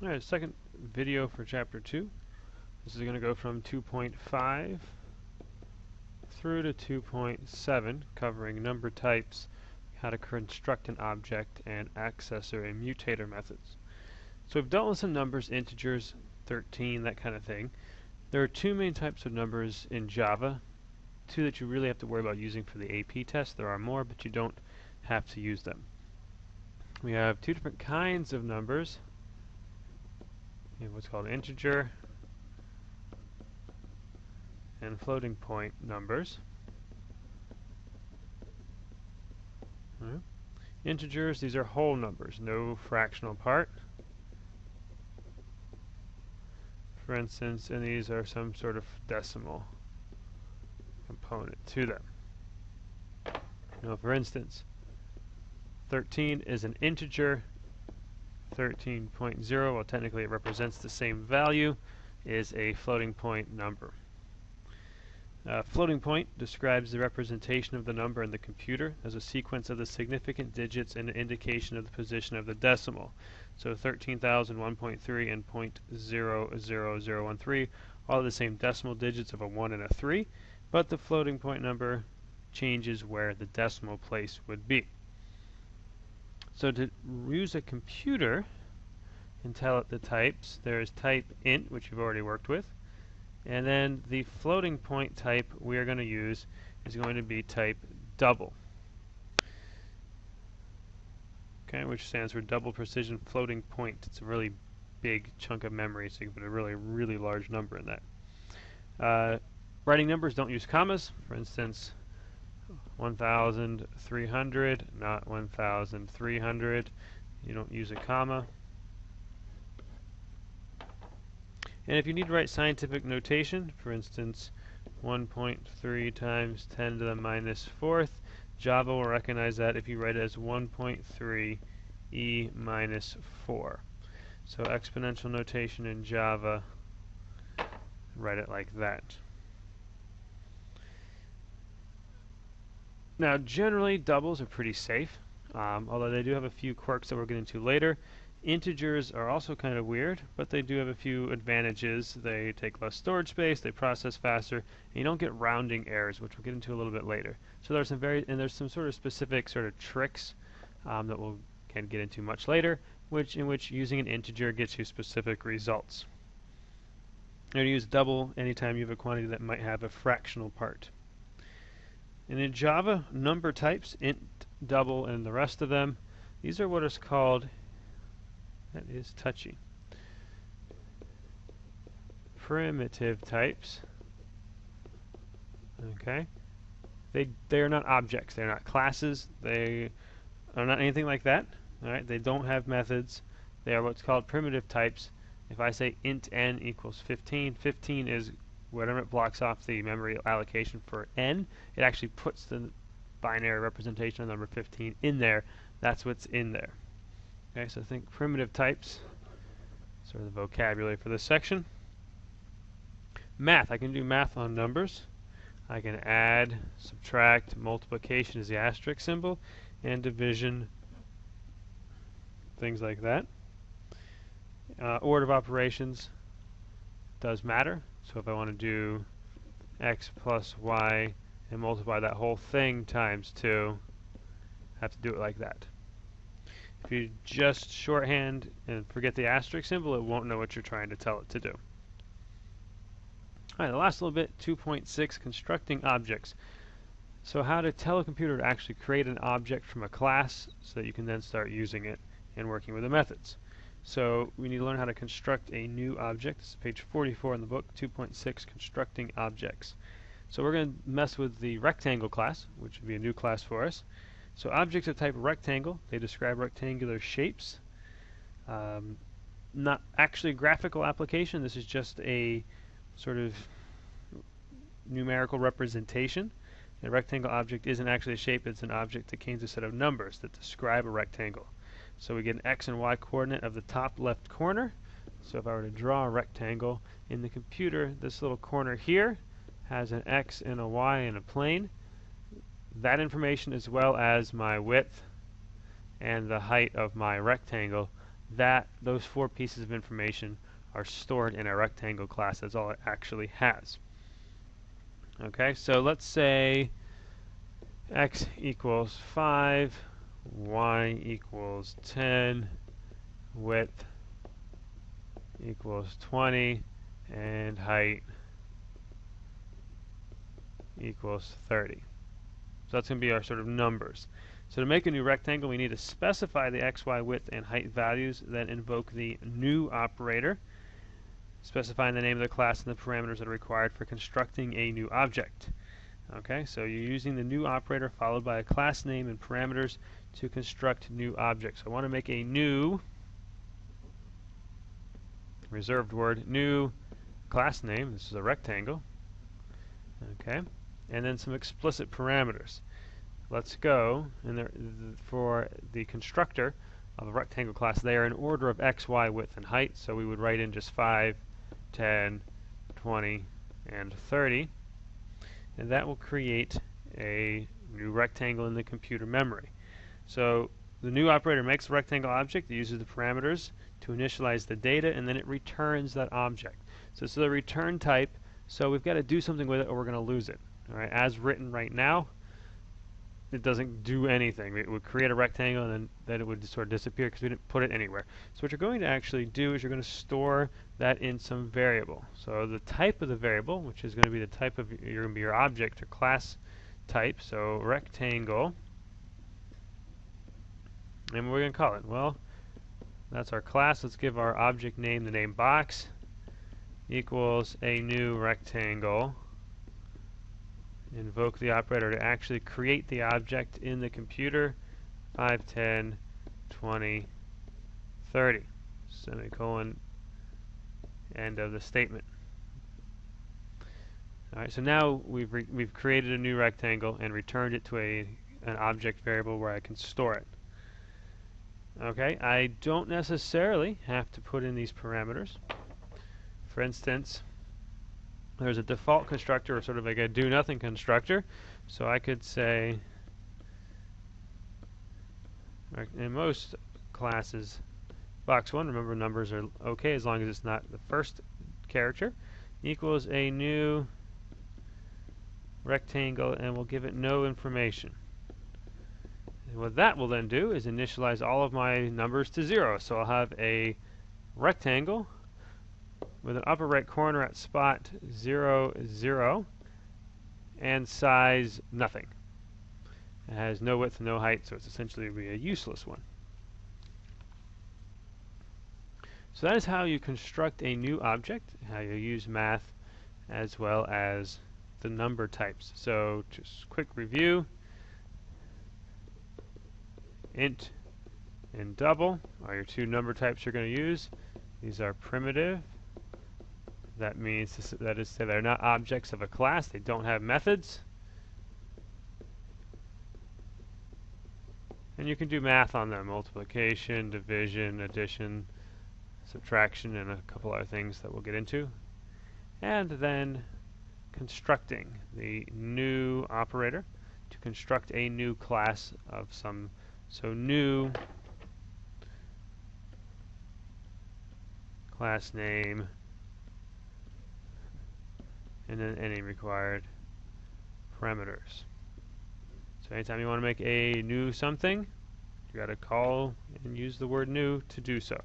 Alright, second video for chapter 2. This is going to go from 2.5 through to 2.7, covering number types, how to construct an object, and accessor and mutator methods. So we've dealt with some numbers, integers, 13, that kind of thing. There are two main types of numbers in Java, two that you really have to worry about using for the AP test. There are more, but you don't have to use them. We have two different kinds of numbers. We have what's called integer and floating point numbers. Integers, these are whole numbers, no fractional part. For instance, and these are some sort of decimal component to them. Now, for instance, 13 is an integer. 13.0, well, technically it represents the same value, is a floating point number. Floating point describes the representation of the number in the computer as a sequence of the significant digits and an indication of the position of the decimal. So 13,001.3 and 0.00013 all the same decimal digits of a 1 and a 3, but the floating point number changes where the decimal place would be. So to use a computer and tell it the types, there's type int, which you've already worked with, and then the floating point type we are going to use is going to be type double, okay, which stands for double precision floating point. It's a really big chunk of memory, so you can put a really large number in that. Writing numbers don't use commas. For instance, 1,300, not 1,300. You don't use a comma. And if you need to write scientific notation, for instance, 1.3 times 10 to the minus fourth, Java will recognize that if you write it as 1.3 e minus 4. So exponential notation in Java, write it like that. Now, generally, doubles are pretty safe, although they do have a few quirks that we'll get into later. Integers are also kind of weird, but they do have a few advantages. They take less storage space, they process faster, and you don't get rounding errors, which we'll get into a little bit later. So there's some sort of specific sort of tricks that we'll can get into much later, in which using an integer gets you specific results. You're going to use double anytime you have a quantity that might have a fractional part. And in Java, number types, int, double, and the rest of them, these are what is called, that is touchy, primitive types. Okay, they are not objects. They're not classes. They are not anything like that. All right, they don't have methods. They are what's called primitive types. If I say int n equals 15, 15 is whatever it blocks off the memory allocation for n, it actually puts the binary representation of number 15 in there. That's what's in there. Okay, so think primitive types, sort of the vocabulary for this section. Math, I can do math on numbers. I can add, subtract, multiplication is the asterisk symbol, and division, things like that. Order of operations does matter. So if I want to do x plus y and multiply that whole thing times 2, I have to do it like that. If you just shorthand and forget the asterisk symbol, it won't know what you're trying to tell it to do. Alright, the last little bit, 2.6, constructing objects. So how to tell a computer to actually create an object from a class so that you can then start using it and working with the methods. So we need to learn how to construct a new object. This is page 44 in the book, 2.6, constructing objects. So we're going to mess with the rectangle class, which would be a new class for us. So objects of type rectangle, they describe rectangular shapes. Not actually a graphical application, this is just a sort of numerical representation. A rectangle object isn't actually a shape, it's an object that contains a set of numbers that describe a rectangle. So we get an x and y coordinate of the top left corner. So if I were to draw a rectangle in the computer, this little corner here has an x and a y and a plane. That information, as well as my width and the height of my rectangle, those 4 pieces of information are stored in a rectangle class. That's all it actually has. Okay, so let's say x equals 5, y equals 10, width equals 20, and height equals 30. So that's going to be our sort of numbers. So to make a new rectangle, we need to specify the x, y, width, and height values, then invoke the new operator, specifying the name of the class and the parameters that are required for constructing a new object. Okay, so you're using the new operator followed by a class name and parameters to construct new objects. So I want to make a new, reserved word, new class name. This is a rectangle. Okay, and then some explicit parameters. Let's go, and for the constructor of a rectangle class, they are in order of x, y, width, and height. So we would write in just 5, 10, 20, and 30. And that will create a new rectangle in the computer memory. So the new operator makes a rectangle object, it uses the parameters to initialize the data, and then it returns that object. So it's the return type, so we've got to do something with it or we're going to lose it. All right, as written right now, it doesn't do anything. It would create a rectangle and then it would sort of disappear because we didn't put it anywhere. So what you're going to actually do is you're going to store that in some variable. So the type of the variable, which is going to be the type of your object or class type, so rectangle, and what are we going to call it? Well, that's our class. Let's give our object name the name box equals a new rectangle. Invoke the operator to actually create the object in the computer. 5, 10, 20, 30. Semicolon. End of the statement. All right, so now we've created a new rectangle and returned it to an object variable where I can store it. Okay, I don't necessarily have to put in these parameters. For instance, there's a default constructor, or sort of like a do-nothing constructor. So I could say, in most classes, box1, remember numbers are okay as long as it's not the first character, equals a new rectangle, and we'll give it no information. And what that will then do is initialize all of my numbers to 0. So I'll have a rectangle with an upper right corner at spot 0, 0, and size nothing. It has no width, no height, so it's essentially be a useless one. So that is how you construct a new object, how you use math as well as the number types. So just quick review. Int and double are your 2 number types you're going to use. These are primitive. That means that is to say they're not objects of a class. They don't have methods. And you can do math on them: multiplication, division, addition, subtraction, and a couple other things that we'll get into. And then constructing the new operator to construct a new class of some. So new class name, and then any required parameters. So anytime you want to make a new something, you got to call and use the word new to do so.